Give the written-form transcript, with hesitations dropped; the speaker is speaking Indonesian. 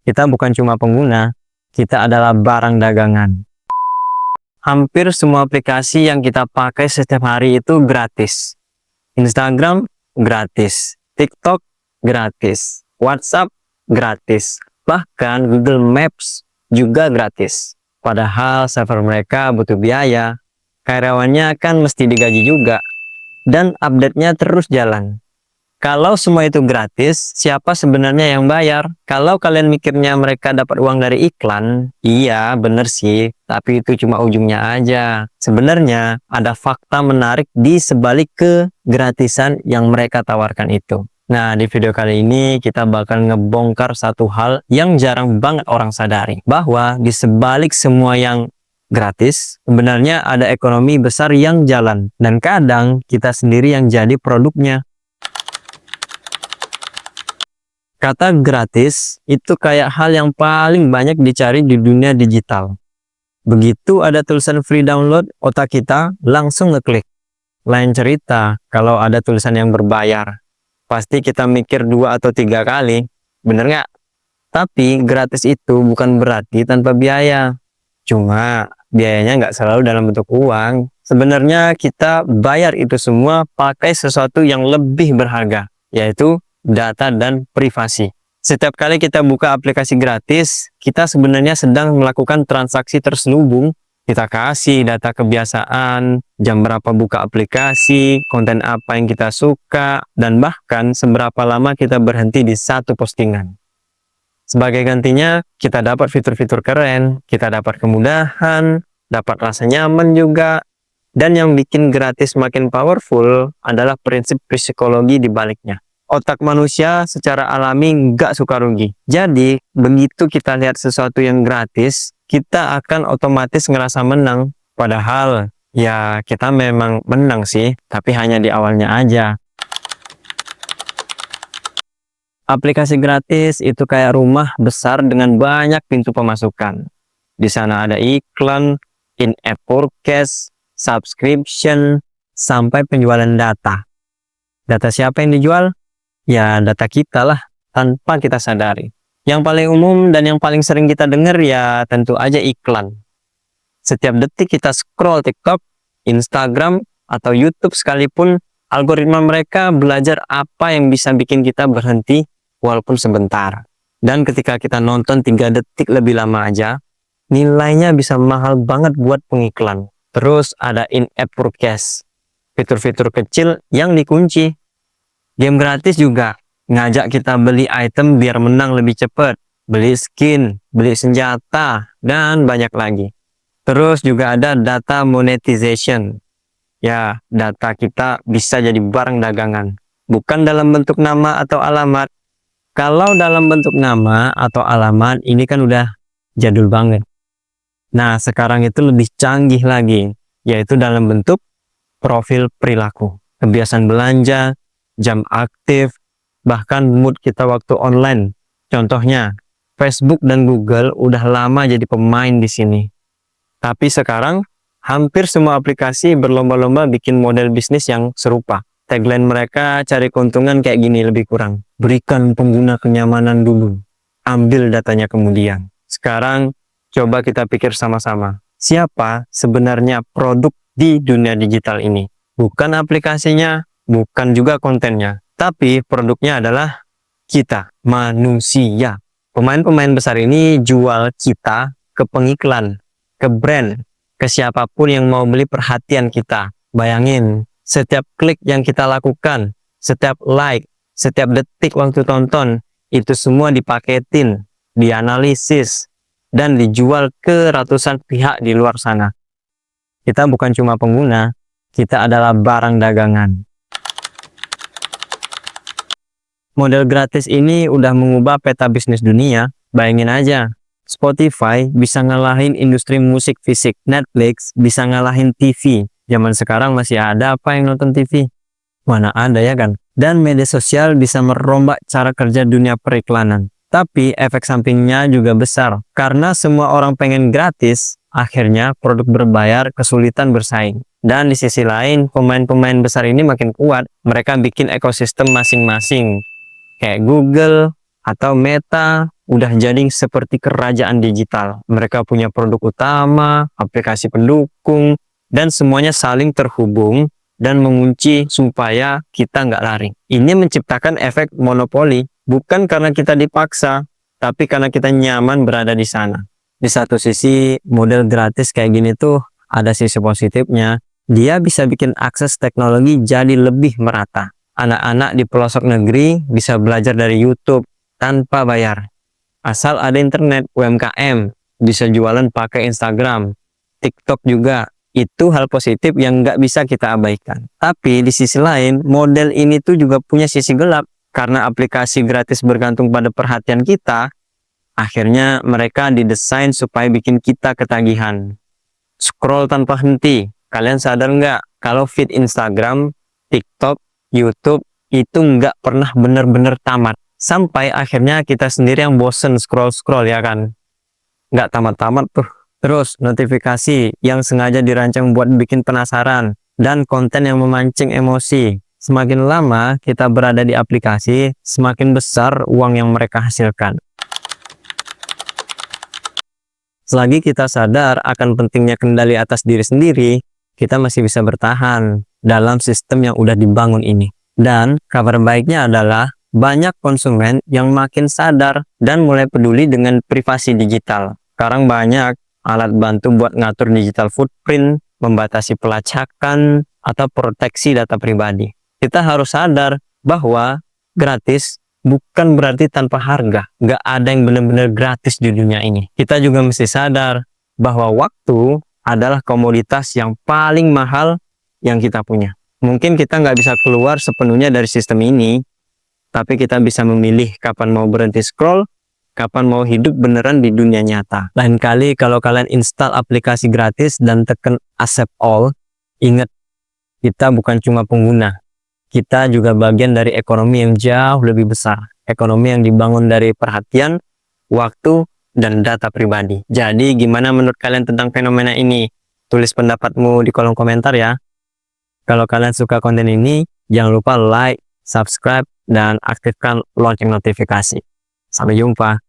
Kita bukan cuma pengguna, kita adalah barang dagangan. Hampir semua aplikasi yang kita pakai setiap hari itu gratis. Instagram gratis, TikTok gratis, WhatsApp gratis, bahkan Google Maps juga gratis. Padahal server mereka butuh biaya, karyawannya kan mesti digaji juga, dan update-nya terus jalan. Kalau semua itu gratis, siapa sebenarnya yang bayar? Kalau kalian mikirnya mereka dapat uang dari iklan, iya bener sih, tapi itu cuma ujungnya aja. Sebenarnya ada fakta menarik di sebalik kegratisan yang mereka tawarkan itu. Nah, di video kali ini kita bakal ngebongkar satu hal yang jarang banget orang sadari. Bahwa di sebalik semua yang gratis, sebenarnya ada ekonomi besar yang jalan. Dan kadang kita sendiri yang jadi produknya. Kata gratis itu kayak hal yang paling banyak dicari di dunia digital. Begitu ada tulisan free download, otak kita langsung ngeklik. Lain cerita kalau ada tulisan yang berbayar. Pasti kita mikir 2 atau 3 kali, bener nggak? Tapi gratis itu bukan berarti tanpa biaya. Cuma biayanya nggak selalu dalam bentuk uang. Sebenarnya kita bayar itu semua pakai sesuatu yang lebih berharga, yaitu data dan privasi. Setiap kali kita buka aplikasi gratis, kita sebenarnya sedang melakukan transaksi terselubung. Kita kasih data kebiasaan, jam berapa buka aplikasi, konten apa yang kita suka, dan bahkan seberapa lama kita berhenti di satu postingan. Sebagai gantinya, kita dapat fitur-fitur keren, kita dapat kemudahan, dapat rasa nyaman juga, dan yang bikin gratis makin powerful adalah prinsip psikologi di baliknya. Otak manusia secara alami nggak suka rugi. Jadi, begitu kita lihat sesuatu yang gratis, kita akan otomatis ngerasa menang. Padahal, ya kita memang menang sih, tapi hanya di awalnya aja. Aplikasi gratis itu kayak rumah besar dengan banyak pintu pemasukan. Di sana ada iklan, in-app forecast, subscription, sampai penjualan data. Data siapa yang dijual? Ya data kita lah, tanpa kita sadari. Yang paling umum dan yang paling sering kita dengar ya tentu aja iklan. Setiap detik kita scroll TikTok, Instagram, atau YouTube sekalipun, algoritma mereka belajar apa yang bisa bikin kita berhenti walaupun sebentar. Dan ketika kita nonton 3 detik lebih lama aja, nilainya bisa mahal banget buat pengiklan. Terus ada in-app purchase, fitur-fitur kecil yang dikunci. Game gratis juga ngajak kita beli item biar menang lebih cepat, beli skin, beli senjata, dan banyak lagi. Terus juga ada data monetization. Ya, data kita bisa jadi barang dagangan. Bukan dalam bentuk nama atau alamat. Kalau dalam bentuk nama atau alamat, ini kan udah jadul banget. Nah, sekarang itu lebih canggih lagi, yaitu dalam bentuk profil perilaku, kebiasaan belanja, jam aktif, bahkan mood kita waktu online. Contohnya, Facebook dan Google udah lama jadi pemain di sini. Tapi sekarang, hampir semua aplikasi berlomba-lomba bikin model bisnis yang serupa. Tagline mereka cari keuntungan kayak gini lebih kurang. Berikan pengguna kenyamanan dulu, ambil datanya kemudian. Sekarang, coba kita pikir sama-sama. Siapa sebenarnya produk di dunia digital ini? Bukan aplikasinya, bukan juga kontennya, tapi produknya adalah kita, manusia. Pemain-pemain besar ini jual kita ke pengiklan, ke brand, ke siapapun yang mau beli perhatian kita. Bayangin, setiap klik yang kita lakukan, setiap like, setiap detik waktu tonton, itu semua dipaketin, dianalisis, dan dijual ke ratusan pihak di luar sana. Kita bukan cuma pengguna, kita adalah barang dagangan. Model gratis ini udah mengubah peta bisnis dunia. Bayangin aja, Spotify bisa ngalahin industri musik fisik, Netflix bisa ngalahin TV. Zaman sekarang masih ada apa yang nonton TV? Mana ada ya kan? Dan media sosial bisa merombak cara kerja dunia periklanan. Tapi efek sampingnya juga besar. Karena semua orang pengen gratis, akhirnya produk berbayar kesulitan bersaing. Dan di sisi lain, pemain-pemain besar ini makin kuat. Mereka bikin ekosistem masing-masing. Kayak Google atau Meta udah jadi seperti kerajaan digital. Mereka punya produk utama, aplikasi pendukung, dan semuanya saling terhubung dan mengunci supaya kita nggak lari. Ini menciptakan efek monopoli, bukan karena kita dipaksa, tapi karena kita nyaman berada di sana. Di satu sisi, model gratis kayak gini tuh ada sisi positifnya. Dia bisa bikin akses teknologi jadi lebih merata. Anak-anak di pelosok negeri bisa belajar dari YouTube tanpa bayar. Asal ada internet, UMKM bisa jualan pakai Instagram, TikTok juga. Itu hal positif yang nggak bisa kita abaikan. Tapi di sisi lain, model ini tuh juga punya sisi gelap. Karena aplikasi gratis bergantung pada perhatian kita, akhirnya mereka didesain supaya bikin kita ketagihan. Scroll tanpa henti. Kalian sadar nggak kalau feed Instagram, TikTok, YouTube itu nggak pernah benar-benar tamat. Sampai akhirnya kita sendiri yang bosen scroll-scroll, ya kan? Nggak tamat-tamat tuh. Terus notifikasi yang sengaja dirancang buat bikin penasaran dan konten yang memancing emosi. Semakin lama kita berada di aplikasi, semakin besar uang yang mereka hasilkan. Selagi kita sadar akan pentingnya kendali atas diri sendiri, kita masih bisa bertahan dalam sistem yang udah dibangun ini. Dan kabar baiknya adalah banyak konsumen yang makin sadar dan mulai peduli dengan privasi digital. Sekarang banyak alat bantu buat ngatur digital footprint, membatasi pelacakan, atau proteksi data pribadi. Kita harus sadar bahwa gratis bukan berarti tanpa harga. Nggak ada yang benar-benar gratis di dunia ini. Kita juga mesti sadar bahwa waktu adalah komoditas yang paling mahal yang kita punya. Mungkin kita nggak bisa keluar sepenuhnya dari sistem ini, tapi kita bisa memilih kapan mau berhenti scroll, kapan mau hidup beneran di dunia nyata. Lain kali kalau kalian install aplikasi gratis dan tekan accept all, ingat, kita bukan cuma pengguna. Kita juga bagian dari ekonomi yang jauh lebih besar. Ekonomi yang dibangun dari perhatian, waktu, dan data pribadi. Jadi gimana menurut kalian tentang fenomena ini? Tulis pendapatmu di kolom komentar ya. Kalau kalian suka konten ini, jangan lupa like, subscribe, dan aktifkan lonceng notifikasi. Sampai jumpa.